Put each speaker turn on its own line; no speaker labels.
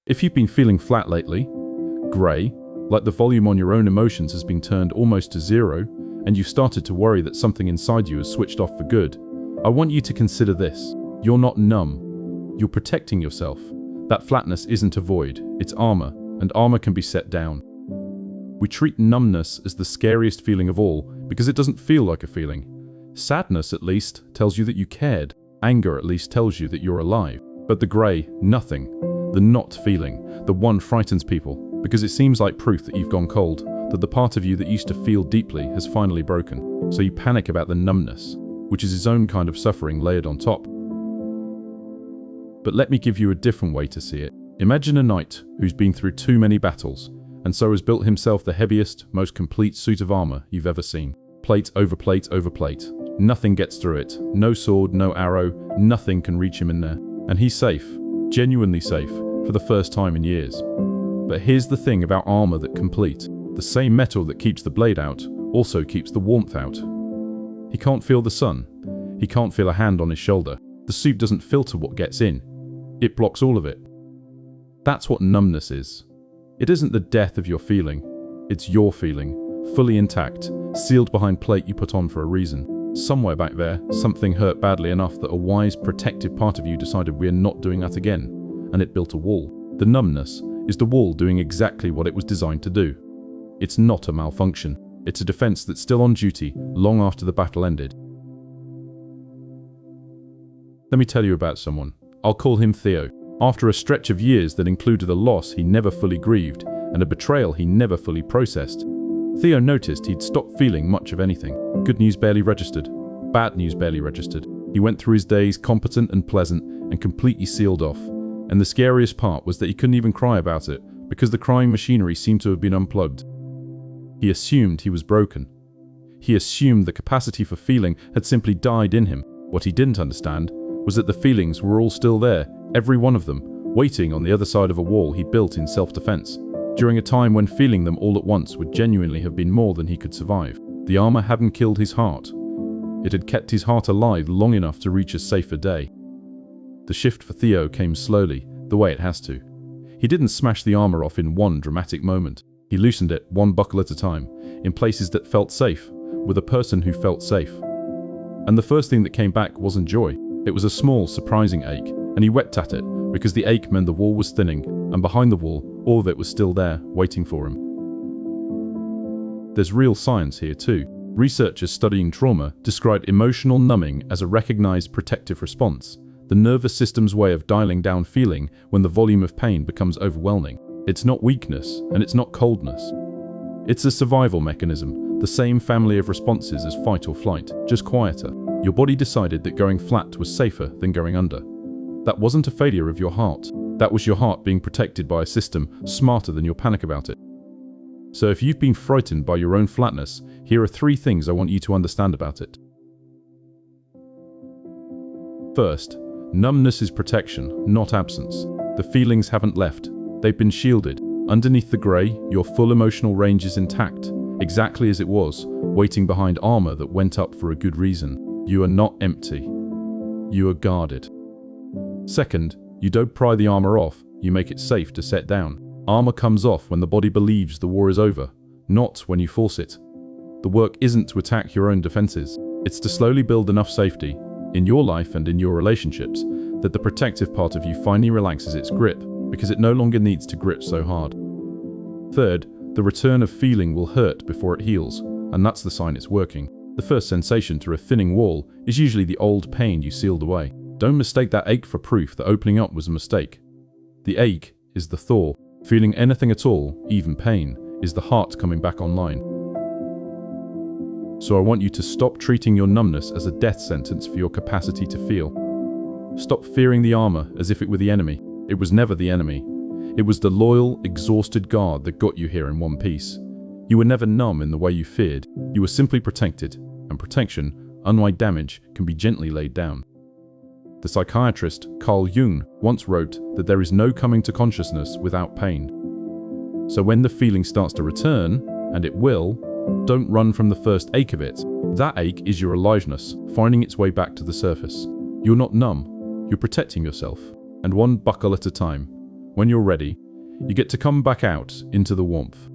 If you've been feeling flat lately, grey, like the volume on your own emotions has been turned almost to zero, and you've started to worry that something inside you has switched off for good, I want you to consider this. You're not numb. You're protecting yourself. That flatness isn't a void, it's armor, and armor can be set down. We treat numbness as the scariest feeling of all because it doesn't feel like a feeling. Sadness, at least, tells you that you cared. Anger, at least, tells you that you're alive. But the grey, nothing, the not feeling, the one frightens people because it seems like proof that you've gone cold, that the part of you that used to feel deeply has finally broken. So you panic about the numbness, which is its own kind of suffering layered on top. But let me give you a different way to see it. Imagine a knight who's been through too many battles, and so has built himself the heaviest, most complete suit of armor you've ever seen. Plate over plate over plate. Nothing gets through it. No sword, no arrow, nothing can reach him in there. And he's safe, genuinely safe, for the first time in years. But here's the thing about armor that complete. The same metal that keeps the blade out also keeps the warmth out. He can't feel the sun. He can't feel a hand on his shoulder. The suit doesn't filter what gets in. It blocks all of it. That's what numbness is. It isn't the death of your feeling. It's your feeling, fully intact, sealed behind plate you put on for a reason. Somewhere back there, something hurt badly enough that a wise, protective part of you decided we're not doing that again, and it built a wall. The numbness is the wall doing exactly what it was designed to do. It's not a malfunction. It's a defense that's still on duty long after the battle ended. Let me tell you about someone. I'll call him Theo. After a stretch of years that included a loss he never fully grieved and a betrayal he never fully processed, Theo noticed he'd stopped feeling much of anything. Good news barely registered. Bad news barely registered. He went through his days competent and pleasant and completely sealed off. And the scariest part was that he couldn't even cry about it because the crying machinery seemed to have been unplugged. He assumed he was broken. He assumed the capacity for feeling had simply died in him. What he didn't understand was that the feelings were all still there, every one of them, waiting on the other side of a wall he built in self-defense. During a time when feeling them all at once would genuinely have been more than he could survive. The armor hadn't killed his heart. It had kept his heart alive long enough to reach a safer day. The shift for Theo came slowly, the way it has to. He didn't smash the armor off in one dramatic moment. He loosened it one buckle at a time, in places that felt safe, with a person who felt safe. And the first thing that came back wasn't joy. It was a small, surprising ache, and he wept at it, because the ache meant the wall was thinning, and behind the wall, all of it was still there, waiting for him. There's real science here too. Researchers studying trauma describe emotional numbing as a recognized protective response, the nervous system's way of dialing down feeling when the volume of pain becomes overwhelming. It's not weakness, and it's not coldness. It's a survival mechanism, the same family of responses as fight or flight, just quieter. Your body decided that going flat was safer than going under. That wasn't a failure of your heart. That was your heart being protected by a system smarter than your panic about it. So if you've been frightened by your own flatness, here are 3 things I want you to understand about it. First, numbness is protection, not absence. The feelings haven't left. They've been shielded. Underneath the grey, your full emotional range is intact, exactly as it was, waiting behind armor that went up for a good reason. You are not empty. You are guarded. Second, you don't pry the armor off, you make it safe to set down. Armor comes off when the body believes the war is over, not when you force it. The work isn't to attack your own defenses. It's to slowly build enough safety, in your life and in your relationships, that the protective part of you finally relaxes its grip, because it no longer needs to grip so hard. Third, the return of feeling will hurt before it heals, and that's the sign it's working. The first sensation through a thinning wall is usually the old pain you sealed away. Don't mistake that ache for proof that opening up was a mistake. The ache is the thaw. Feeling anything at all, even pain, is the heart coming back online. So I want you to stop treating your numbness as a death sentence for your capacity to feel. Stop fearing the armor as if it were the enemy. It was never the enemy. It was the loyal, exhausted guard that got you here in one piece. You were never numb in the way you feared. You were simply protected, and protection, unlike damage, can be gently laid down. The psychiatrist Carl Jung once wrote that there is no coming to consciousness without pain. So when the feeling starts to return, and it will, don't run from the first ache of it. That ache is your aliveness, finding its way back to the surface. You're not numb, you're protecting yourself, and one buckle at a time, When you're ready, you get to come back out into the warmth.